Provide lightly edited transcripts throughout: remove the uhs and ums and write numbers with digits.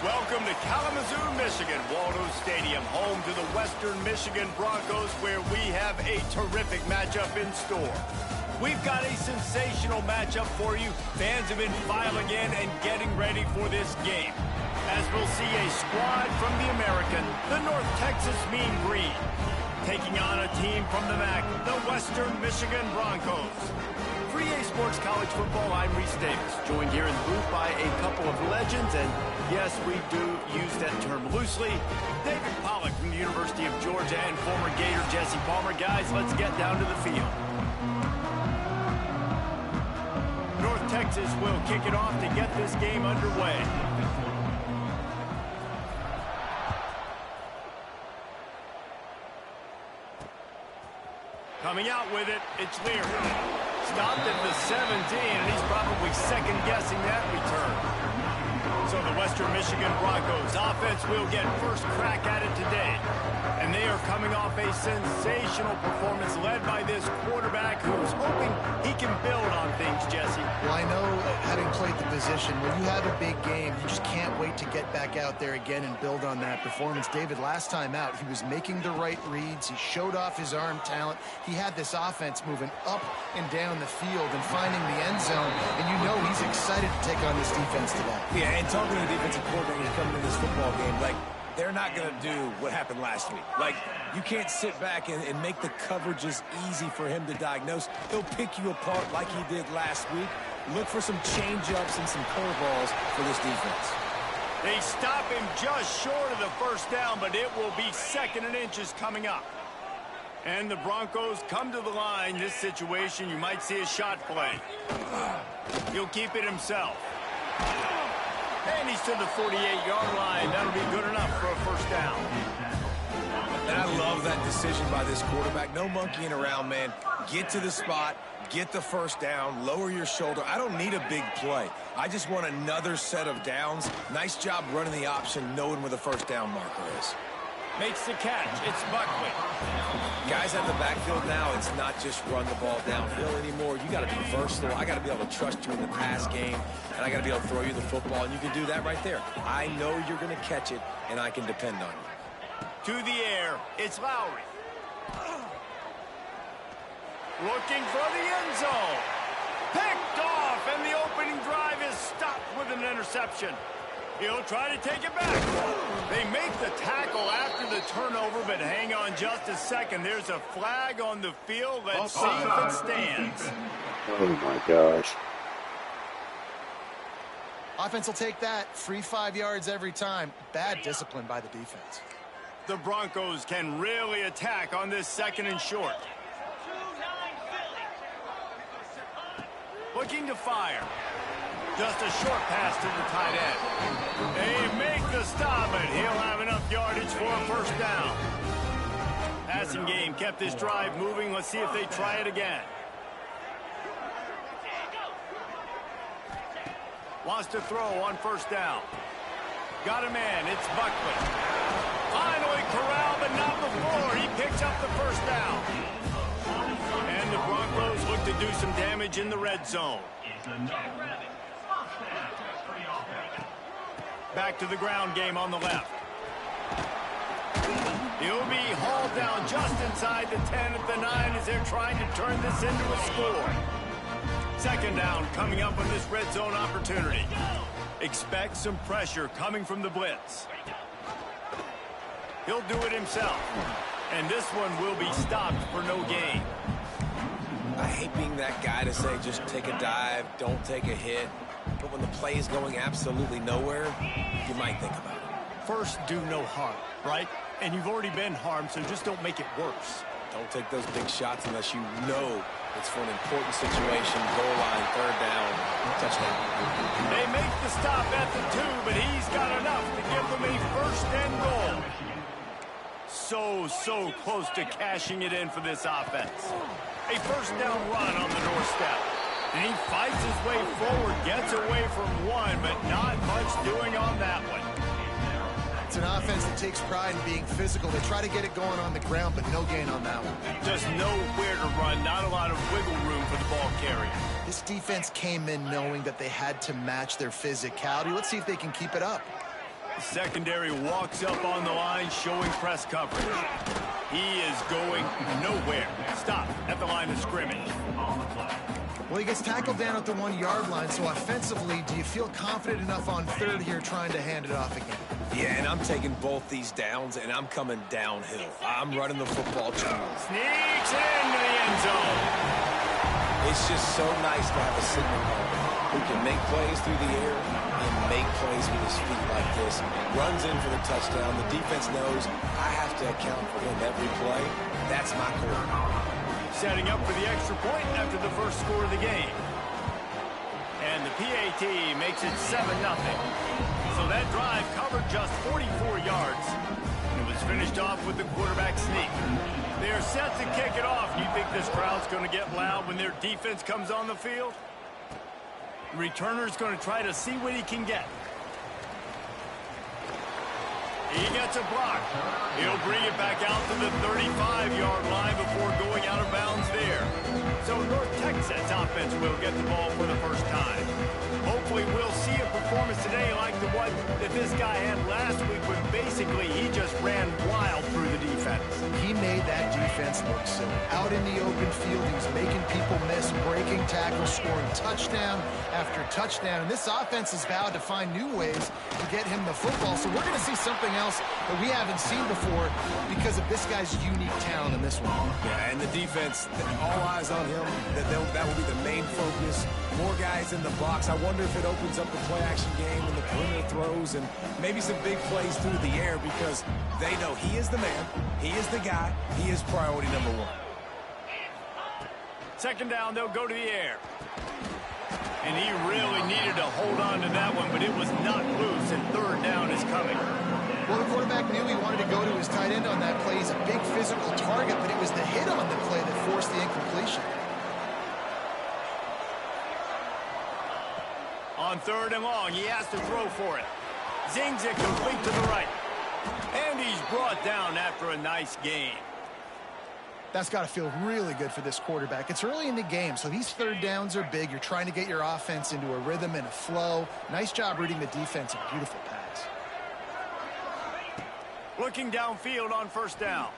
Welcome to Kalamazoo, Michigan, Waldo Stadium, home to the Western Michigan Broncos, where we have a terrific matchup in store. We've got a sensational matchup for you. Fans have been filing in and getting ready for this game, as we'll see a squad from the American, the North Texas Mean Green, taking on a team from the MAC, the Western Michigan Broncos. For EA Sports College Football, I'm Reese Davis, joined here in the booth by a couple of legends, and yes, we do use that term loosely. David Pollack from the University of Georgia and former Gator Jesse Palmer. Guys, let's get down to the field. North Texas will kick it off to get this game underway. Coming out with it, it's Lear. Stopped at the 17, and he's probably second-guessing that return. So the Western Michigan Broncos offense will get first crack at it today. And they are coming off a sensational performance led by this quarterback who's hoping he can build on things, Jesse. Well, I know, having played the position, when you have a big game, you just can't wait to get back out there again and build on that performance. David, last time out, he was making the right reads. He showed off his arm talent. He had this offense moving up and down the field and finding the end zone. And you know he's excited to take on this defense today. Yeah, and talking to the defensive coordinator coming into this football game, like, they're not going to do what happened last week. Like, you can't sit back and make the coverages easy for him to diagnose. He'll pick you apart like he did last week. Look for some change-ups and some curveballs for this defense. They stop him just short of the first down, but it will be 2nd and inches coming up. And the Broncos come to the line. This situation, you might see a shot play. He'll keep it himself. And he's to the 48-yard line. That'll be good enough for a first down. And I love that decision by this quarterback. No monkeying around, man. Get to the spot, get the first down, lower your shoulder. I don't need a big play. I just want another set of downs. Nice job running the option, knowing where the first down marker is. Makes the catch. It's Buckley. Guys at the backfield now, it's not just run the ball downhill anymore. You got to be versatile. I got to be able to trust you in the pass game, and I got to be able to throw you the football, and you can do that right there. I know you're going to catch it, and I can depend on you. To the air, it's Lowry. Looking for the end zone. Picked off, and the opening drive is stopped with an interception. He'll try to take it back. They make the tackle after the turnover, but hang on just a second. There's a flag on the field. Let's see if it stands. Oh, my gosh. Offense will take that. Free 5 yards every time. Bad discipline by the defense. The Broncos can really attack on this 2nd and short. Looking to fire. Just a short pass to the tight end. They make the stop, but he'll have enough yardage for a first down. Passing game kept this drive moving. Let's see if they try it again. Wants to throw on first down. Got a man. It's Buckley. Finally corralled, but not before. He picks up the first down. And the Broncos look to do some damage in the red zone. Back to the ground game on the left. He'll be hauled down just inside the 10 at the 9 as they're trying to turn this into a score. 2nd down coming up on this red zone opportunity. Expect some pressure coming from the blitz. He'll do it himself. And this one will be stopped for no gain. I hate being that guy to say just take a dive, don't take a hit. But when the play is going absolutely nowhere, you might think about it. First, do no harm, right? And you've already been harmed, so just don't make it worse. Don't take those big shots unless you know it's for an important situation. Goal line, 3rd down, touchdown. They make the stop at the 2, but he's got enough to give them a 1st and goal. So close to cashing it in for this offense. A first down run on the doorstep. And he fights his way forward, gets away from one, but not much doing on that one. It's an offense that takes pride in being physical. They try to get it going on the ground, but no gain on that one. Just nowhere to run, not a lot of wiggle room for the ball carrier. This defense came in knowing that they had to match their physicality. Let's see if they can keep it up. Secondary walks up on the line, showing press coverage. He is going nowhere. Stop at the line of scrimmage. Well, he gets tackled down at the 1-yard line, so offensively, do you feel confident enough on third here trying to hand it off again? Yeah, and I'm taking both these downs, and I'm coming downhill. I'm running the football to him. Sneaks into the end zone. It's just so nice to have a signal who can make plays through the air and make plays with his feet like this. Runs in for the touchdown. The defense knows I have to account for him every play. That's my quarterback. Setting up for the extra point after the first score of the game. And the PAT makes it 7-0. So that drive covered just 44 yards. And it was finished off with the quarterback sneak. They are set to kick it off. You think this crowd's going to get loud when their defense comes on the field? The returner's going to try to see what he can get. He gets a block. He'll bring it back out to the 35-yard line before going out of bounds there. So North Texas offense will get the ball for the first time. Hopefully we'll see a performance today like the one that this guy had last week when basically he just ran wild through the defense. He made that defense look silly. Out in the open field, he was making people miss, breaking tackles, scoring touchdown after touchdown. And this offense has vowed to find new ways to get him the football. So we're going to see something else that we haven't seen before because of this guy's unique talent in this one. Yeah, and the defense, all eyes on him. That will be the main focus. More guys in the box. I wonder if it opens up the play-action game and the perimeter throws and maybe some big plays through the air because they know he is the man, he is the guy, he is priority number one. Second down, they'll go to the air. And he really needed to hold on to that one, but it was not loose, and third down is coming. Well, the quarterback knew he wanted to go to his tight end on that play. He's a big physical target, but it was the hit on the play that forced the incompletion. On third and long, he has to throw for it. Zings it complete to the right. And he's brought down after a nice gain. That's got to feel really good for this quarterback. It's early in the game, so these third downs are big. You're trying to get your offense into a rhythm and a flow. Nice job reading the defense. A beautiful pass. Looking downfield on first down.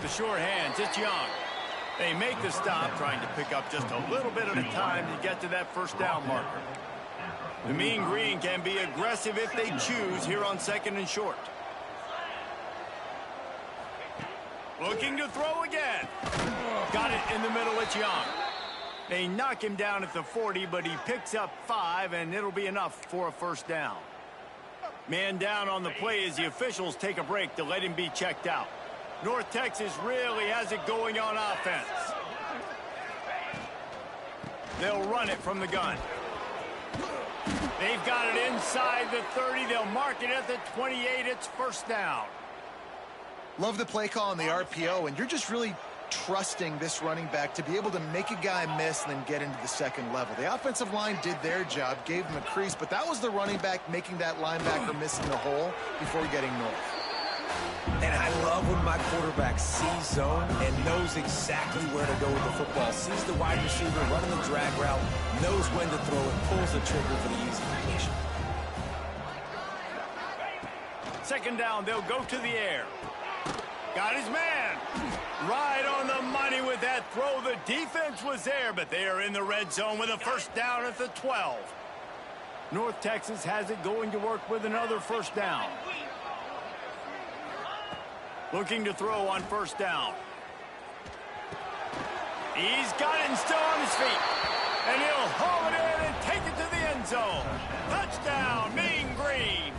The short hands, it's Young. They make the stop, trying to pick up just a little bit at a time to get to that first down marker. The Mean Green can be aggressive if they choose here on second and short. Looking to throw again. Got it in the middle, it's Young. They knock him down at the 40, but he picks up 5, and it'll be enough for a first down. Man down on the play as the officials take a break to let him be checked out. North Texas really has it going on offense. They'll run it from the gun. They've got it inside the 30. They'll mark it at the 28. It's first down. Love the play call on the RPO, and you're just really trusting this running back to be able to make a guy miss and then get into the second level. The offensive line did their job, gave him a crease, but that was the running back making that linebacker miss in the hole before getting north. And I love when my quarterback sees zone and knows exactly where to go with the football. Sees the wide receiver running the drag route, knows when to throw it, pulls the trigger for the easy completion. Second down, they'll go to the air. Got his man. Right on the money with that throw. The defense was there, but they are in the red zone with a first down at the 12. North Texas has it going to work with another first down. Looking to throw on first down. He's got it and still on his feet. And he'll haul it in and take it to the end zone. Touchdown, Mean Green.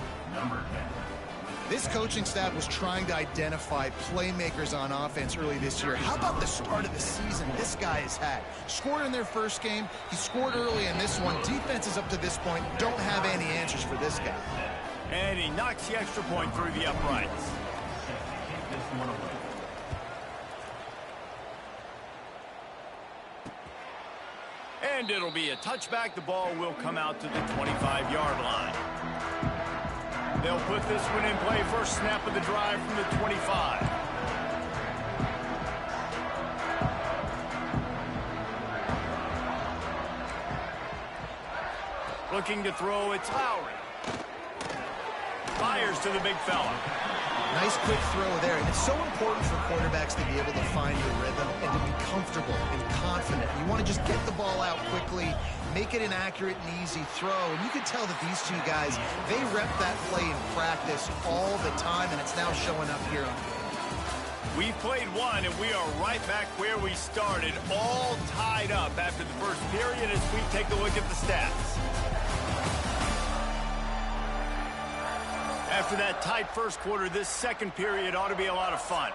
This coaching staff was trying to identify playmakers on offense early this year. How about the start of the season this guy has had? Scored in their first game. He scored early in this one. Defenses up to this point don't have any answers for this guy. And he knocks the extra point through the uprights. And it'll be a touchback. The ball will come out to the 25-yard line. They'll put this one in play. First snap of the drive from the 25. Looking to throw, it's Lowry. fires to the big fella. Nice quick throw there. And it's so important for quarterbacks to be able to find your rhythm and to be comfortable and confident. You want to just get the ball out quickly, make it an accurate and easy throw. And you can tell that these two guys, they rep that play in practice all the time, and it's now showing up here on the field. We've played one, and we are right back where we started, all tied up after the first period as we take a look at the stats. After that tight first quarter, this second period ought to be a lot of fun.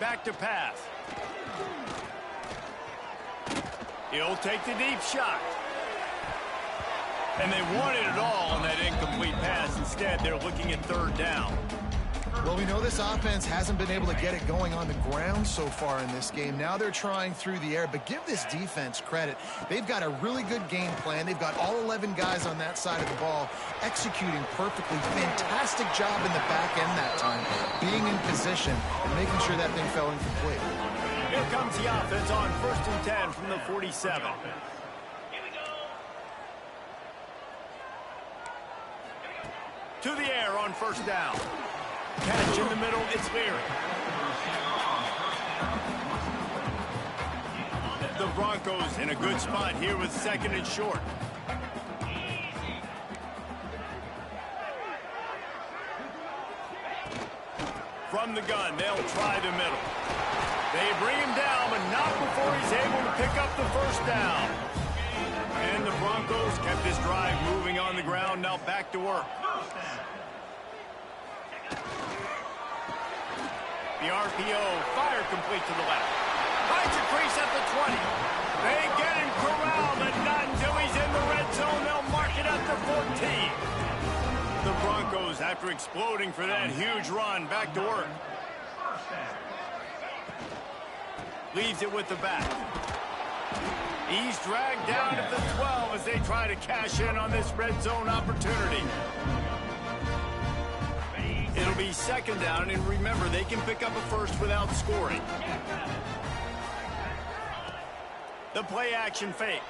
Back to pass. He'll take the deep shot. And they wanted it all on that incomplete pass. Instead, they're looking at third down. Well, we know this offense hasn't been able to get it going on the ground so far in this game. Now they're trying through the air, but give this defense credit. They've got a really good game plan. They've got all 11 guys on that side of the ball executing perfectly. Fantastic job in the back end that time, being in position and making sure that thing fell incomplete. Here comes the offense on 1st and 10 from the 47. To the air on first down. Catch in the middle, it's Leary. The Broncos in a good spot here with 2nd and short. From the gun, they'll try the middle. They bring him down, but not before he's able to pick up the first down. And the Broncos kept this drive moving on the ground, now back to work. The RPO, fire complete to the left. Finds a crease at the 20. They get him corralled, but not until he's in the red zone. They'll mark it at the 14. The Broncos, after exploding for that huge run, back to work. Leaves it with the back. He's dragged down at the 12 as they try to cash in on this red zone opportunity. It'll be 2nd down, and remember, they can pick up a first without scoring. The play action fake.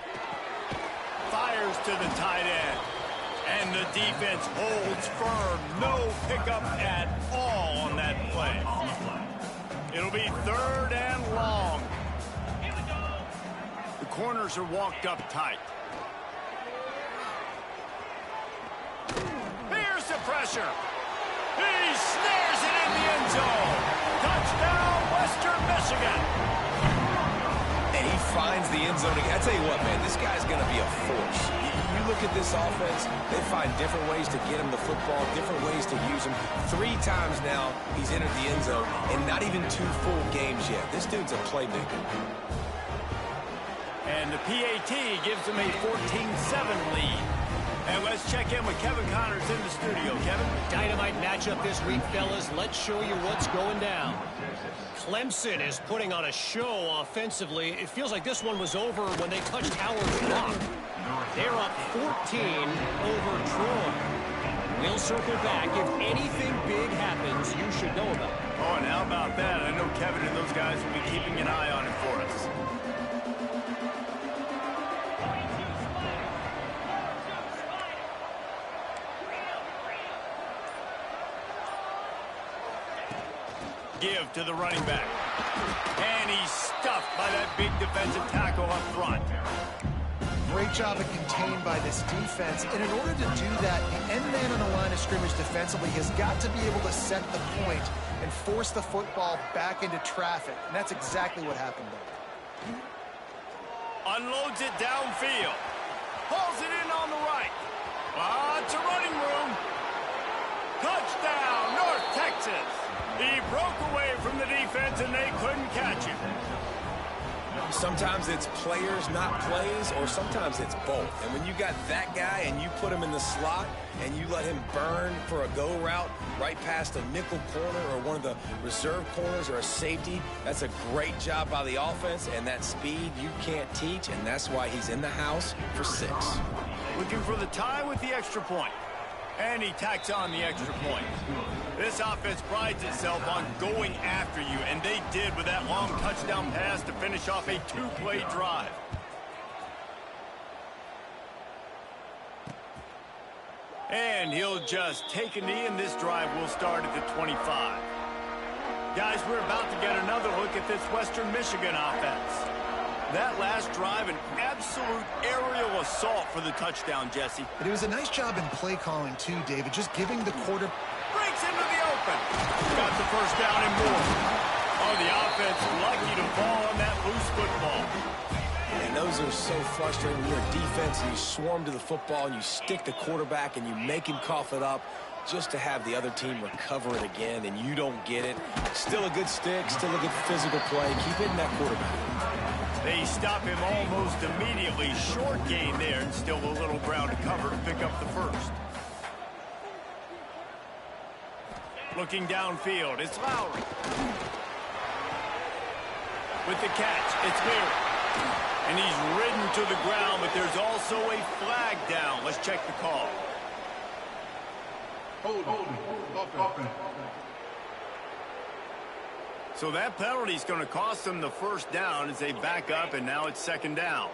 Fires to the tight end. And the defense holds firm. No pickup at all on that play. It'll be 3rd and long. The corners are walked up tight. Here's the pressure. He snares it in the end zone. Touchdown, Western Michigan. And he finds the end zone again. I tell you what, man, this guy's going to be a force. You look at this offense, they find different ways to get him the football, different ways to use him. 3 times now he's entered the end zone, and not even 2 full games yet. This dude's a playmaker. And the PAT gives him a 14-7 lead. And let's check in with Kevin Connors in the studio. Kevin? Dynamite matchup this week, fellas. Let's show you what's going down. Clemson is putting on a show offensively. It feels like this one was over when they touched Howard's block. They're up 14 over Troy. We'll circle back. If anything big happens, you should know about it. Oh, and how about that? I know Kevin and those guys will be keeping an eye on it for us. Give to the running back. And he's stuffed by that big defensive tackle up front. Great job of contained by this defense. And in order to do that, the end man on the line of scrimmage defensively has got to be able to set the point and force the football back into traffic. And that's exactly what happened there. Unloads it downfield. Pulls it in on the right. Lots of running room. Touchdown, North Texas. He broke away from the defense, and they couldn't catch him. Sometimes it's players, not plays, or sometimes it's both. And when you got that guy and you put him in the slot and you let him burn for a go route right past a nickel corner or one of the reserve corners or a safety, that's a great job by the offense, and that speed you can't teach, and that's why he's in the house for 6. Looking for the tie with the extra point. And he tacks on the extra point. This offense prides itself on going after you, and they did with that long touchdown pass to finish off a two-play drive. And he'll just take a knee, and this drive will start at the 25. Guys, we're about to get another look at this Western Michigan offense. That last drive, an absolute aerial assault for the touchdown, Jesse. But it was a nice job in play calling, too, David, just giving the quarter... Breaks into the open. Got the first down and more. Oh, the offense lucky to fall on that loose football. And those are so frustrating when you're a defense and you swarm to the football and you stick the quarterback and you make him cough it up just to have the other team recover it again and you don't get it. Still a good stick, still a good physical play. Keep hitting that quarterback. They stop him almost immediately. Short gain there and still a little ground to cover to pick up the first. Looking downfield, it's Lowry. With the catch, it's Mary. And he's ridden to the ground, but there's also a flag down. Let's check the call. So that penalty is going to cost them the first down as they back up, and now it's second down.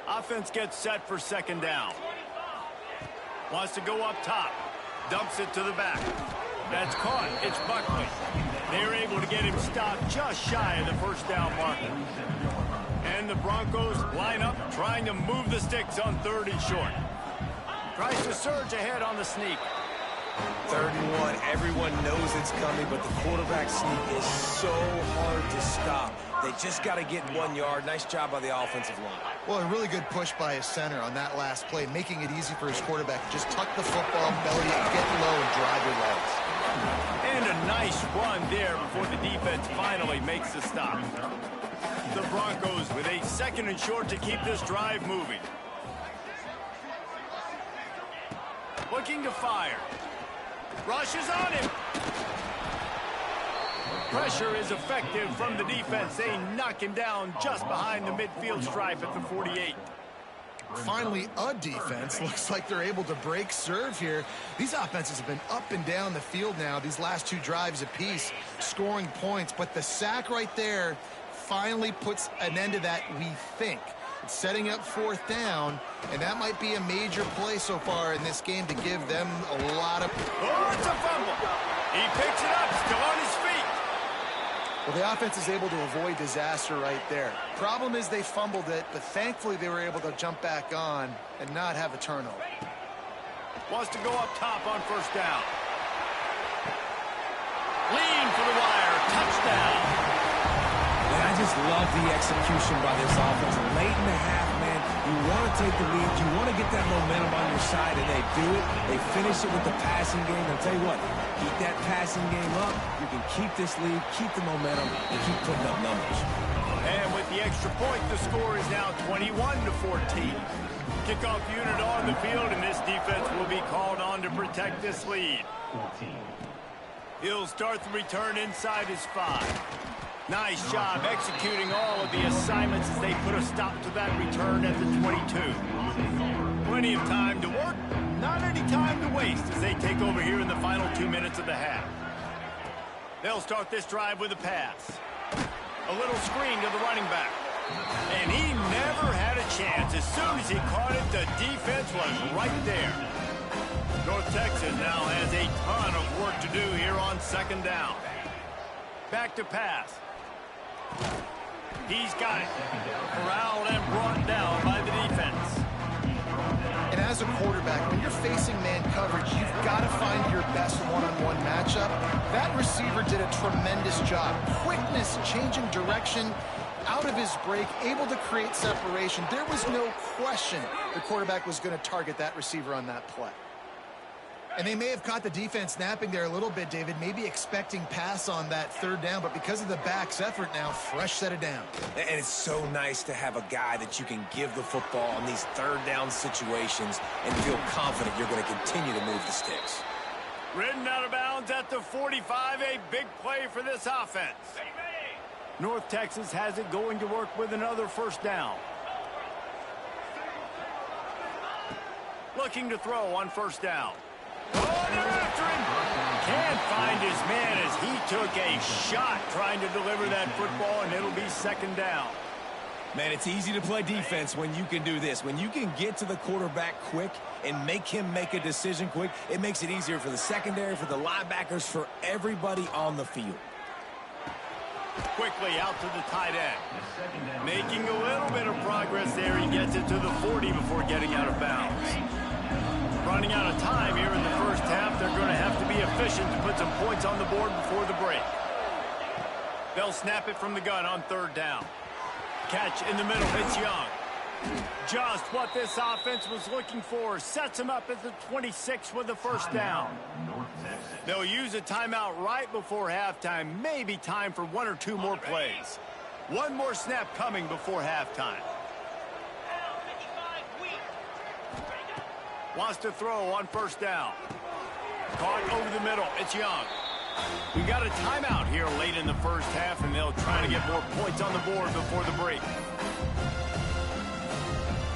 Offense gets set for second down. Wants to go up top. Dumps it to the back. That's caught. It's Buckley. They're able to get him stopped just shy of the first down marker. And the Broncos line up, trying to move the sticks on 3rd and short. Tries to surge ahead on the sneak. 3rd and 1. Everyone knows it's coming, but the quarterback sneak is so hard to stop. They just got to get 1 yard. Nice job by the offensive line. Well, a really good push by his center on that last play, making it easy for his quarterback to just tuck the football, belly it, get low, and drive your legs. And a nice run there before the defense finally makes the stop. The Broncos with a 2nd and short to keep this drive moving. Looking to fire. Rushes on him. Pressure is effective from the defense. They knock him down just behind the midfield stripe at the 48. Finally, a defense. Looks like they're able to break serve here. These offenses have been up and down the field now, these last 2 drives apiece, scoring points. But the sack right there finally puts an end to that, we think. It's setting up 4th down, and that might be a major play so far in this game to give them a lot of... Oh, it's a fumble. He picks it up, still on his feet. Well, the offense is able to avoid disaster right there. Problem is they fumbled it, but thankfully they were able to jump back on and not have a turnover. Wants to go up top on 1st down. Lean for the wire, touchdown. And I just love the execution by this offense. Late in the half, man, you want to take the lead. You want to get that momentum on your side, and they do it. They finish it with the passing game. I'll tell you what, keep that passing game up. You can keep this lead, keep the momentum, and keep putting up numbers. And with the extra point, the score is now 21-14. Kickoff unit on the field, and this defense will be called on to protect this lead. He'll start the return inside his 5. Nice job executing all of the assignments as they put a stop to that return at the 22. Plenty of time to work, not any time to waste as they take over here in the final 2 minutes of the half. They'll start this drive with a pass. A little screen to the running back. And he never had a chance. As soon as he caught it, the defense was right there. North Texas now has a ton of work to do here on 2nd down. Back to pass. He's got it. Corralled and brought down by the defense. And as a quarterback, when you're facing man coverage, you've got to find your best one-on-one matchup. That receiver did a tremendous job. Quickness, changing direction, out of his break, able to create separation. There was no question the quarterback was going to target that receiver on that play. And they may have caught the defense napping there a little bit, David, maybe expecting pass on that 3rd down, but because of the back's effort now, fresh set it down. And it's so nice to have a guy that you can give the football in these 3rd down situations and feel confident you're going to continue to move the sticks. Ridden out of bounds at the 45, a big play for this offense. North Texas has it going to work with another 1st down. Looking to throw on first down. Oh, they're after him. Can't find his man as he took a shot trying to deliver that football, and it'll be second down. Man, it's easy to play defense when you can do this. When you can get to the quarterback quick and make him make a decision quick, it makes it easier for the secondary, for the linebackers, for everybody on the field. Quickly out to the tight end. Making a little bit of progress there. He gets it to the 40 before getting out of bounds. Running out of time here in the first half. They're going to have to be efficient to put some points on the board before the break. They'll snap it from the gun on third down. Catch in the middle. It's Young. Just what this offense was looking for. Sets him up at the 26 with the first down. They'll use a timeout right before halftime. Maybe time for one or two more plays. One more snap coming before halftime. Wants to throw on first down. Caught over the middle. It's Young. We got a timeout here late in the first half, and they'll try to get more points on the board before the break.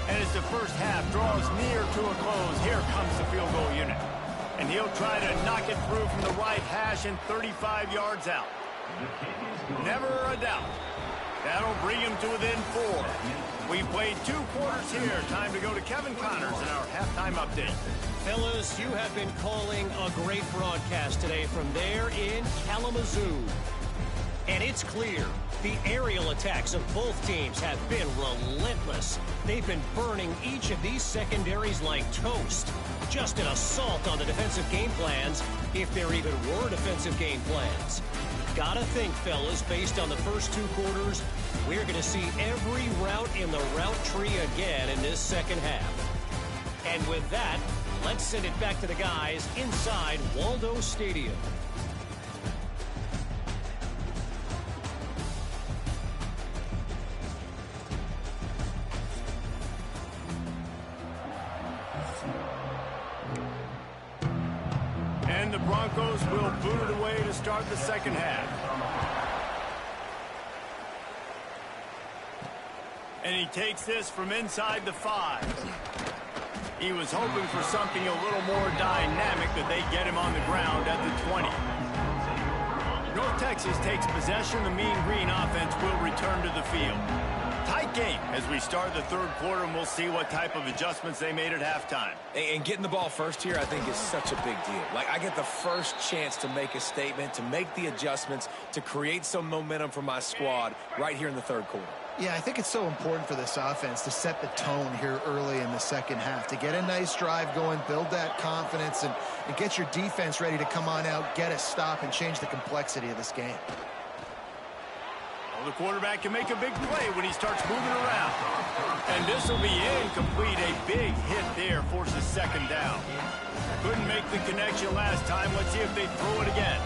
And as the first half draws near to a close, here comes the field goal unit. And he'll try to knock it through from the right hash and 35 yards out. Never a doubt. That'll bring him to within 4. We played 2 quarters here. Time to go to Kevin Connors in our halftime update. Fellas, you have been calling a great broadcast today from there in Kalamazoo. And it's clear the aerial attacks of both teams have been relentless. They've been burning each of these secondaries like toast. Just an assault on the defensive game plans, if there even were defensive game plans. Gotta think, fellas, based on the first 2 quarters, we're going to see every route in the route tree again in this second half. And with that, let's send it back to the guys inside Waldo Stadium. And the Broncos will boot it away to start the second half. And he takes this from inside the 5. He was hoping for something a little more dynamic, but they get him on the ground at the 20. North Texas takes possession. The Mean Green offense will return to the field. Tight game as we start the third quarter, and we'll see what type of adjustments they made at halftime. And getting the ball first here, I think, is such a big deal. Like, I get the first chance to make a statement, to make the adjustments, to create some momentum for my squad right here in the third quarter. Yeah, I think it's so important for this offense to set the tone here early in the second half, to get a nice drive going, build that confidence, and get your defense ready to come on out, get a stop, and change the complexity of this game. Well, the quarterback can make a big play when he starts moving around. And this will be incomplete. A big hit there forces second down. Couldn't make the connection last time. Let's see if they throw it again.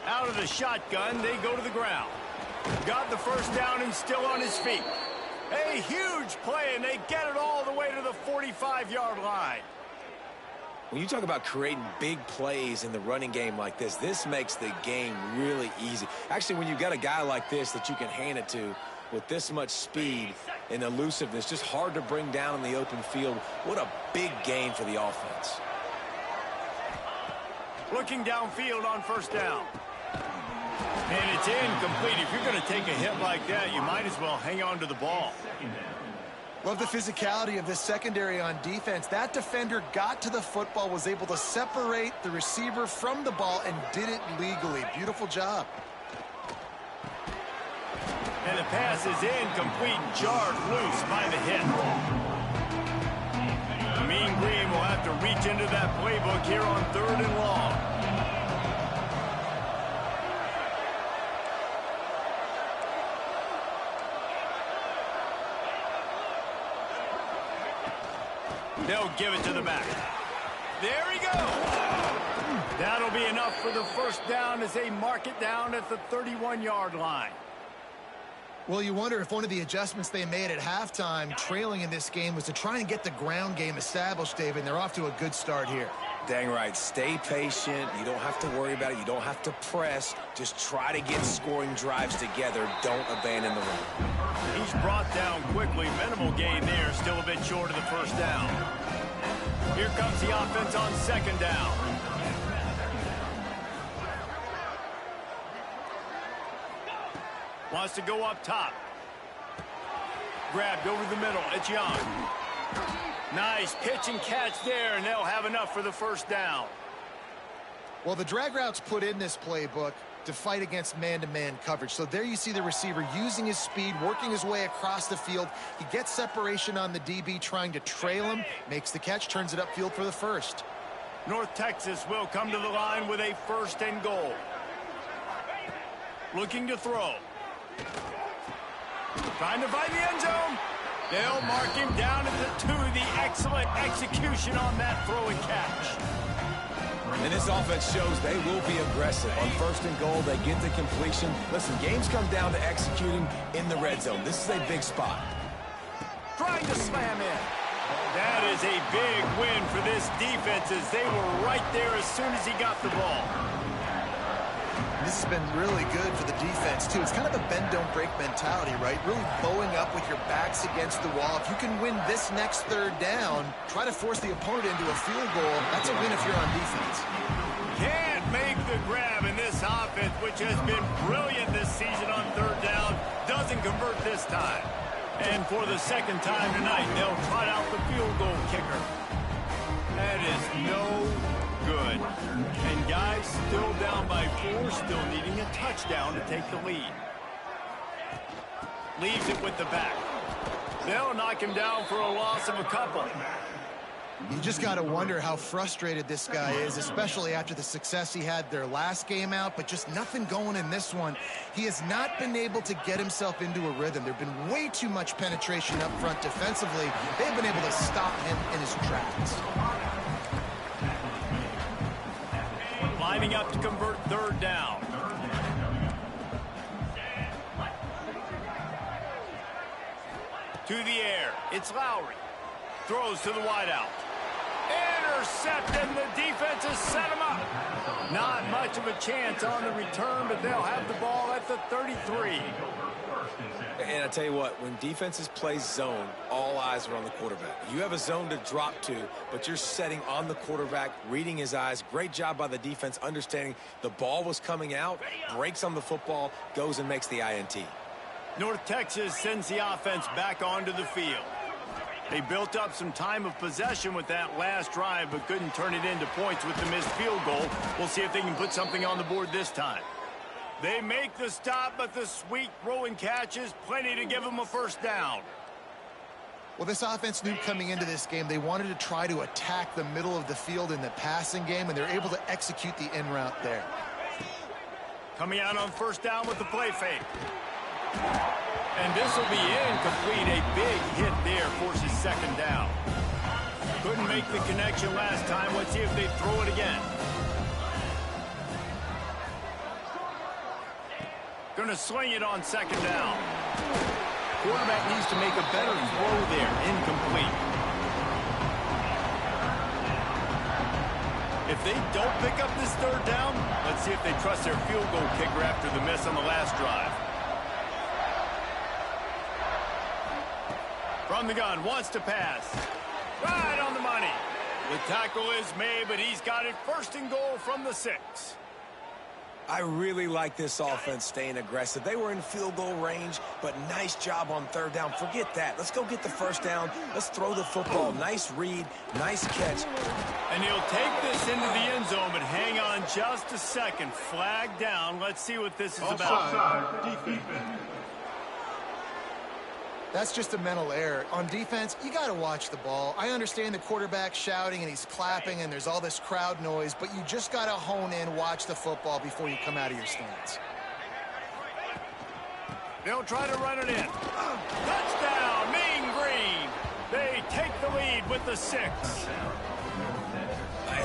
Out of the shotgun, they go to the ground. Got the first down and still on his feet. A huge play, and they get it all the way to the 45-yard line. When you talk about creating big plays in the running game like this, this makes the game really easy. Actually, when you've got a guy like this that you can hand it to with this much speed and elusiveness, just hard to bring down in the open field, what a big gain for the offense. Looking downfield on first down. And it's incomplete. If you're going to take a hit like that, you might as well hang on to the ball. Love the physicality of this secondary on defense. That defender got to the football, was able to separate the receiver from the ball, and did it legally. Beautiful job. And the pass is incomplete, jarred loose by the hit. The Mean Green will have to reach into that playbook here on 3rd and long. They'll give it to the back. There he goes. That'll be enough for the first down as they mark it down at the 31-yard line. Well, you wonder if one of the adjustments they made at halftime, trailing in this game, was to try and get the ground game established, David, and they're off to a good start here. Dang right. Stay patient. You don't have to worry about it. You don't have to press. Just try to get scoring drives together. Don't abandon the run. He's brought down quickly. Minimal gain there. Still a bit short of the first down. Here comes the offense on second down. Wants to go up top. Grabbed over the middle. It's Young. Nice pitch and catch there, and they'll have enough for the first down. Well, the drag routes put in this playbook to fight against man-to-man coverage. So there you see the receiver using his speed, working his way across the field. He gets separation on the DB, trying to trail him, makes the catch, turns it upfield for the first. North Texas will come to the line with a 1st and goal. Looking to throw. Trying to find the end zone. They'll mark him down at the 2. The excellent execution on that throw and catch. And this offense shows they will be aggressive. On 1st and goal, they get the completion. Listen, games come down to executing in the red zone. This is a big spot. Trying to slam in. That is a big win for this defense as they were right there as soon as he got the ball. This has been really good for the defense, too. It's kind of a bend-don't-break mentality, right? Really bowing up with your backs against the wall. If you can win this next 3rd down, try to force the opponent into a field goal. That's a win if you're on defense. Can't make the grab in this offense, which has been brilliant this season on 3rd down. Doesn't convert this time. And for the 2nd time tonight, they'll trot out the field goal kicker. That is no good. And guys still down by 4, still needing a touchdown to take the lead. Leaves it with the back. They'll knock him down for a loss of a couple. You just got to wonder how frustrated this guy is, especially after the success he had their last game out, but just nothing going in this one. He has not been able to get himself into a rhythm. There's been way too much penetration up front defensively. They've been able to stop him in his tracks. Lining up to convert 3rd down. To the air. It's Lowry. Throws to the wideout. Intercepted, and the defense has set him up. Not much of a chance on the return, but they'll have the ball at the 33. And I tell you what, when defenses play zone, all eyes are on the quarterback. You have a zone to drop to, but you're setting on the quarterback, reading his eyes. Great job by the defense, understanding the ball was coming out, breaks on the football, goes and makes the INT. North Texas sends the offense back onto the field. They built up some time of possession with that last drive, but couldn't turn it into points with the missed field goal. We'll see if they can put something on the board this time. They make the stop, but the sweet throw and catch is plenty to give them a 1st down. Well, this offense knew coming into this game they wanted to try to attack the middle of the field in the passing game, and they're able to execute the in route there. Coming out on 1st down with the play fake. And this will be incomplete. A big hit there forces 2nd down. Couldn't make the connection last time. Let's see if they throw it again. Going to sling it on 2nd down. Quarterback needs to make a better throw there. Incomplete. If they don't pick up this 3rd down, let's see if they trust their field goal kicker after the miss on the last drive. From the gun, wants to pass. Right on the money. The tackle is made, but he's got it 1st and goal from the 6. I really like this offense staying aggressive. They were in field goal range, but nice job on 3rd down. Forget that. Let's go get the 1st down. Let's throw the football. Nice read, nice catch. And he'll take this into the end zone, but hang on just a second. Flag down. Let's see what this is about. That's just a mental error. On defense, you got to watch the ball. I understand the quarterback shouting and he's clapping and there's all this crowd noise, but you just got to hone in, watch the football before you come out of your stance. They'll try to run it in. Touchdown, Mean Green. They take the lead with the 6.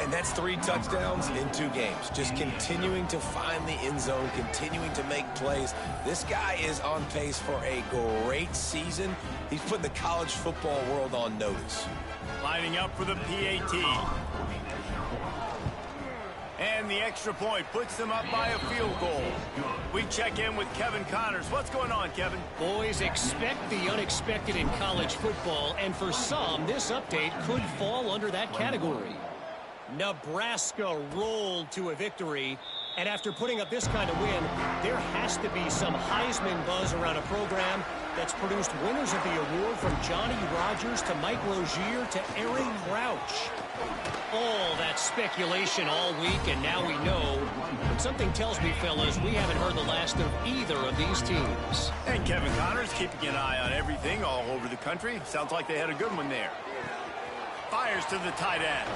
And that's 3 touchdowns in 2 games. Just continuing to find the end zone, continuing to make plays. This guy is on pace for a great season. He's put the college football world on notice. Lining up for the PAT. And the extra point puts them up by a field goal. We check in with Kevin Connors. What's going on, Kevin? Boys, expect the unexpected in college football, and for some, this update could fall under that category. Nebraska rolled to a victory, and after putting up this kind of win, there has to be some Heisman buzz around a program that's produced winners of the award from Johnny Rodgers to Mike Rozier to Eric Crouch. All that speculation all week, and now we know. But something tells me, fellas, we haven't heard the last of either of these teams. And Kevin Connors keeping an eye on everything all over the country. Sounds like they had a good one there. Fires to the tight end.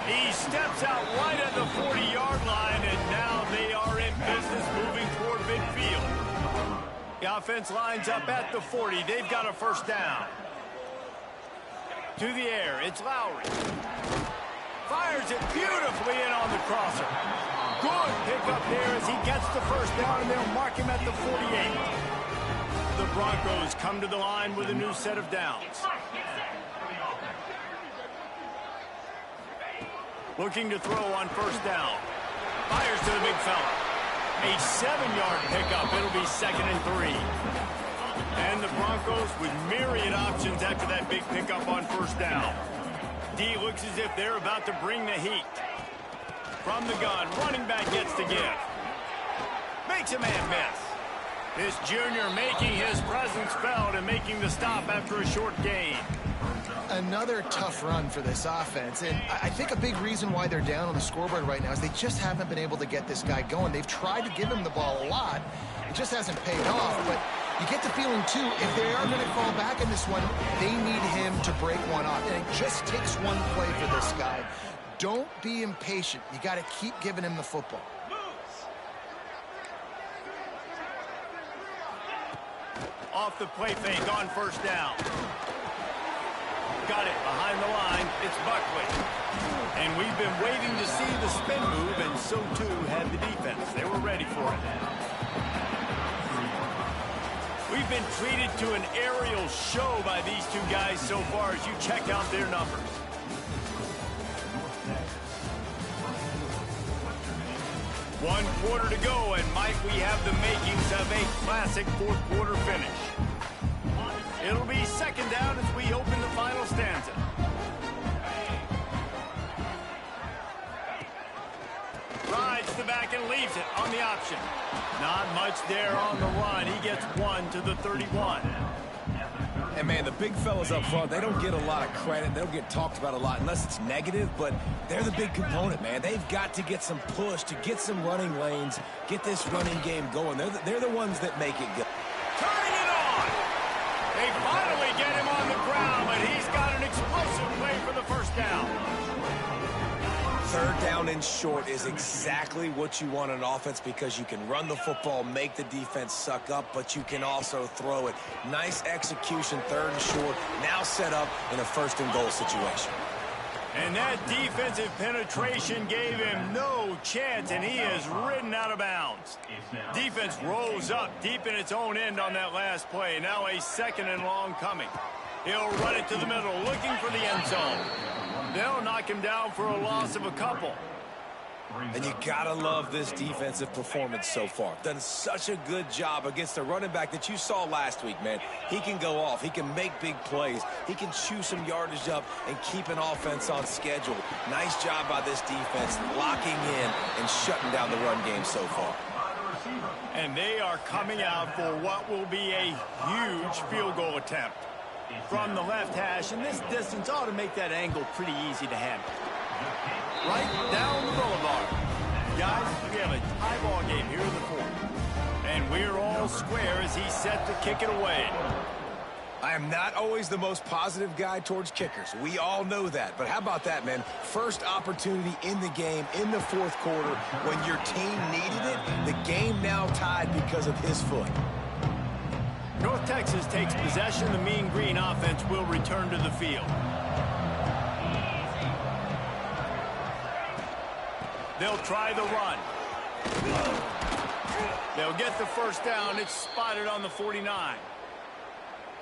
He steps out right at the 40-yard line, and now they are in business moving toward midfield. The offense lines up at the 40. They've got a first down. To the air, it's Lowry. Fires it beautifully in on the crosser. Good pickup there as he gets the first down, and they'll mark him at the 48. The Broncos come to the line with a new set of downs. Looking to throw on first down. Fires to the big fella. A 7-yard pickup. It'll be 2nd and 3. And the Broncos with myriad options after that big pickup on first down. D looks as if they're about to bring the heat. From the gun, running back gets the give. Makes a man miss. This junior making his presence felt and making the stop after a short gain. Another tough run for this offense, and I think a big reason why they're down on the scoreboard right now is they just haven't been able to get this guy going. They've tried to give him the ball a lot. It just hasn't paid off, but you get the feeling, too, if they are going to fall back in this one, they need him to break one off, and it just takes one play for this guy. Don't be impatient. You got to keep giving him the football. Off the play fake on first down. Got it behind the line. It's Buckley. And we've been waiting to see the spin move, and so too had the defense. They were ready for it. We've been treated to an aerial show by these two guys so far as you check out their numbers. One quarter to go, and Mike, we have the makings of a classic fourth quarter finish. It'll be 2nd down as we open the final stanza. Rides the back and leaves it on the option. Not much there on the run. He gets 1 to the 31. And, man, the big fellas up front, they don't get a lot of credit. They don't get talked about a lot unless it's negative, but they're the big component, man. They've got to get some push to get some running lanes, get this running game going. They're the ones that make it good. Turning it on! They finally get him on the ground, but he's got an explosive play for the first down. 3rd down and short is exactly what you want on offense because you can run the football, make the defense suck up, but you can also throw it. Nice execution, 3rd and short, now set up in a 1st and goal situation. And that defensive penetration gave him no chance, and he is ridden out of bounds. Defense rolls up deep in its own end on that last play. Now a 2nd and long coming. He'll run it to the middle, looking for the end zone. They'll knock him down for a loss of a couple. And you got to love this defensive performance so far. Done such a good job against the running back that you saw last week, man. He can go off. He can make big plays. He can chew some yardage up and keep an offense on schedule. Nice job by this defense locking in and shutting down the run game so far. And they are coming out for what will be a huge field goal attempt. From the left hash, and this distance ought to make that angle pretty easy to handle. Right down the boulevard. Guys, we have a tie ball game here in the 4th. And we're all square as he's set to kick it away. I am not always the most positive guy towards kickers. We all know that. But how about that, man? First opportunity in the game, in the 4th quarter, when your team needed it, the game now tied because of his foot. North Texas takes possession. The Mean Green offense will return to the field. They'll try the run. They'll get the first down. It's spotted on the 49.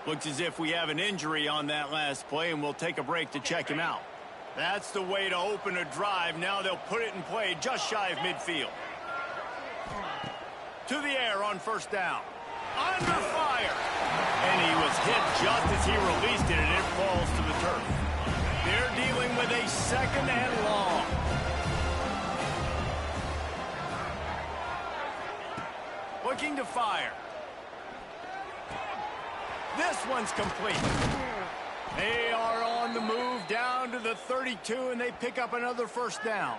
Looks as if we have an injury on that last play, and we'll take a break to check him out. That's the way to open a drive. Now they'll put it in play just shy of midfield. To the air on first down. Under fire. And he was hit just as he released it, and it falls to the turf. They're dealing with a second and long. Looking to fire. This one's complete. They are on the move down to the 32, and they pick up another first down.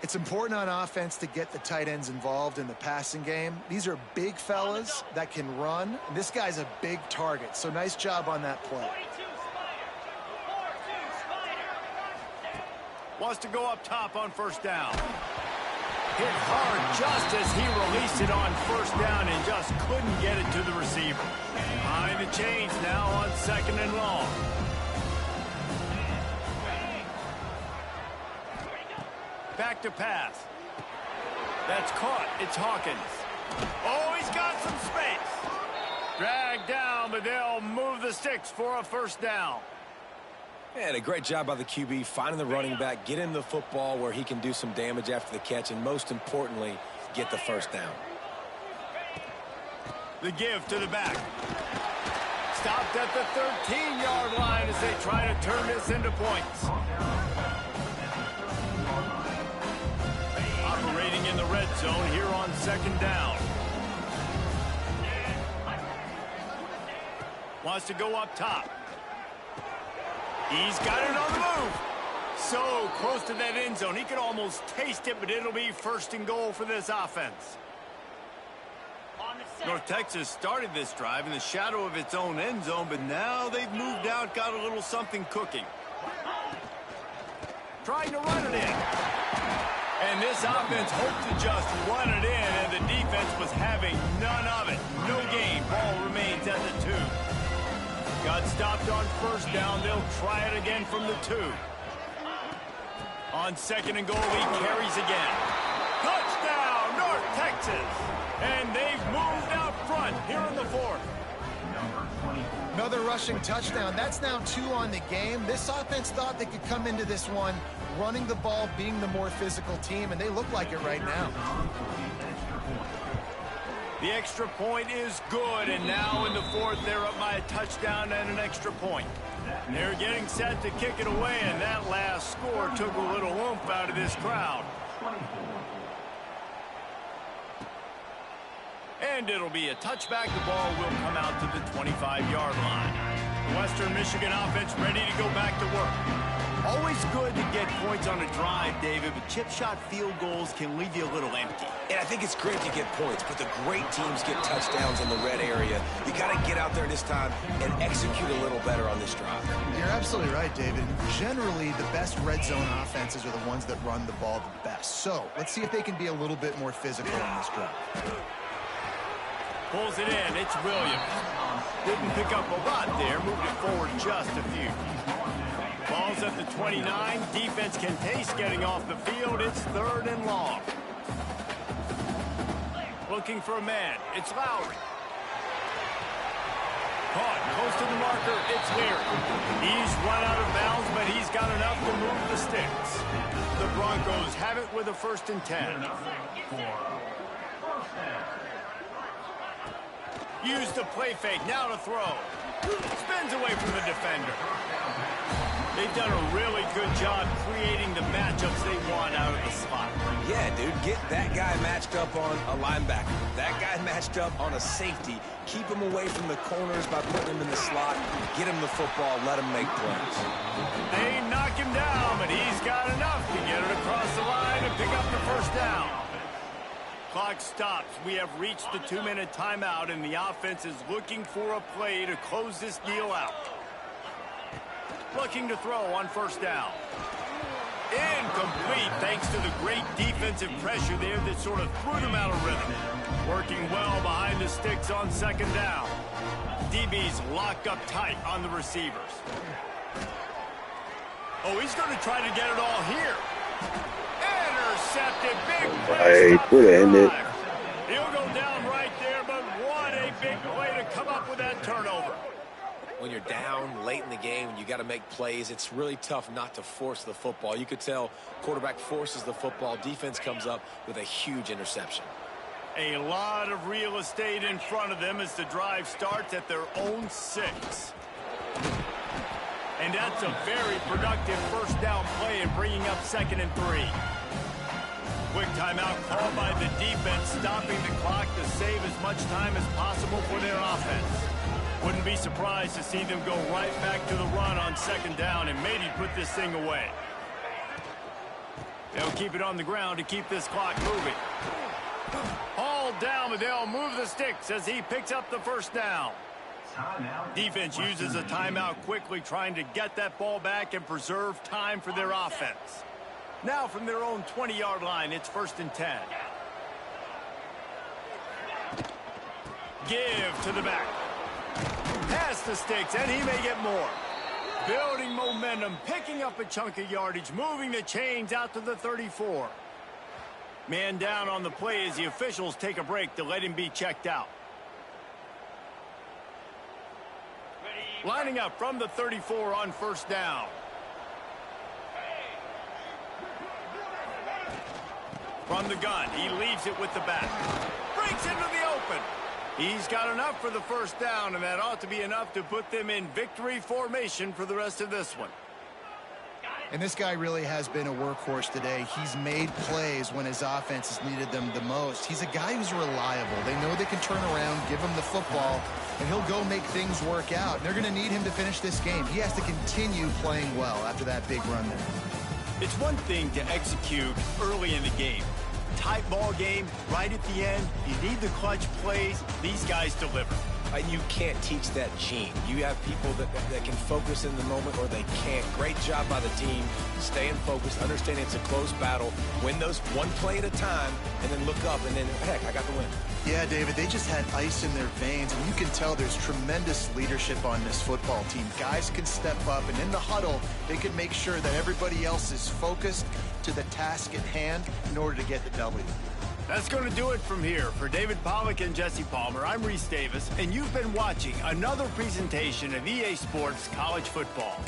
It's important on offense to get the tight ends involved in the passing game. These are big fellas that can run. And this guy's a big target, so nice job on that play. Wants to go up top on first down. Hit hard just as he released it on first down and just couldn't get it to the receiver. Behind the chains now on second and long. Back to pass. That's caught. It's Hawkins. Oh, he's got some space. Dragged down, but they'll move the sticks for a first down. And a great job by the QB finding the running back, get him the football where he can do some damage after the catch, and most importantly, get the first down. The give to the back. Stopped at the 13-yard line as they try to turn this into points. Operating in the red zone here on second down. Wants to go up top. He's got it on the move. So close to that end zone. He could almost taste it, but it'll be first and goal for this offense. North Texas started this drive in the shadow of its own end zone, but now they've moved out, got a little something cooking. Trying to run it in. And this offense hoped to just run it in, and the defense was having none of it. No gain. Ball remains at the 2. Got stopped on first down. They'll try it again from the 2. On second and goal, he carries again. Touchdown, North Texas. And they've moved out front here in the 4th. Another rushing touchdown. That's now 2 on the game. This offense thought they could come into this one running the ball, being the more physical team, and they look like it right now. The extra point is good, and now in the 4th, they're up by a touchdown and an extra point. They're getting set to kick it away, and that last score took a little oomph out of this crowd. And it'll be a touchback. The ball will come out to the 25-yard line. The Western Michigan offense ready to go back to work. Always good to get points on a drive, David, but chip shot field goals can leave you a little empty. And I think it's great to get points, but the great teams get touchdowns in the red area. You got to get out there this time and execute a little better on this drive. You're absolutely right, David. Generally, the best red zone offenses are the ones that run the ball the best. So let's see if they can be a little bit more physical on this drive. Pulls it in. It's Williams. Didn't pick up a lot there. Moved it forward just a few. Ball's at the 29. Defense can taste getting off the field. It's 3rd and long. Looking for a man. It's Lowry. Caught. Close to the marker. It's Leary. He's run out of bounds, but he's got enough to move the sticks. The Broncos have it with a 1st and 10. Use the play fake. Now to throw. Spins away from the defender. They've done a really good job creating the matchups they want out of the slot. Yeah, dude, get that guy matched up on a linebacker. That guy matched up on a safety. Keep him away from the corners by putting him in the slot. Get him the football. Let him make plays. They knock him down, but he's got enough to get it across the line and pick up the first down. Clock stops. We have reached the 2-minute timeout, and the offense is looking for a play to close this deal out. Looking to throw on first down. Incomplete thanks to the great defensive pressure there that sort of threw them out of rhythm. Working well behind the sticks on second down. DB's locked up tight on the receivers. Oh, he's going to try to get it all here. Intercepted. Big play. Hey, He'll go down right there, but what a big play to come up with that turnover. when you're down late in the game and you got to make plays, it's really tough not to force the football. You could tell quarterback forces the football. Defense comes up with a huge interception. A lot of real estate in front of them as the drive starts at their own 6. And that's a very productive first down play in bringing up 2nd and 3. Quick timeout called by the defense, stopping the clock to save as much time as possible for their offense. Wouldn't be surprised to see them go right back to the run on 2nd down and maybe put this thing away. They'll keep it on the ground to keep this clock moving. Hauled down, but they'll move the sticks as he picks up the first down. Defense uses a timeout quickly, trying to get that ball back and preserve time for their offense. Now from their own 20-yard line, it's 1st and 10. Give to the back. Pass the sticks, and he may get more. Building momentum, picking up a chunk of yardage, moving the chains out to the 34. Man down on the play as the officials take a break to let him be checked out. Lining up from the 34 on 1st down. From the gun, he leaves it with the back. Breaks into the open. He's got enough for the first down, and that ought to be enough to put them in victory formation for the rest of this one. And this guy really has been a workhorse today. He's made plays when his offense has needed them the most. He's a guy who's reliable. They know they can turn around, give him the football, and he'll go make things work out. And they're going to need him to finish this game. He has to continue playing well after that big run there. It's one thing to execute early in the game. Tight ball game, right at the end. You need the clutch plays. These guys deliver. And you can't teach that gene. You have people that can focus in the moment or they can't. Great job by the team, staying focused, understanding it's a close battle, win those one play at a time, and then look up, and then, heck, I got the win. Yeah, David, they just had ice in their veins, and you can tell there's tremendous leadership on this football team. Guys can step up, and in the huddle, they can make sure that everybody else is focused to the task at hand in order to get the W. That's going to do it from here. For David Pollack and Jesse Palmer, I'm Reese Davis, and you've been watching another presentation of EA Sports College Football.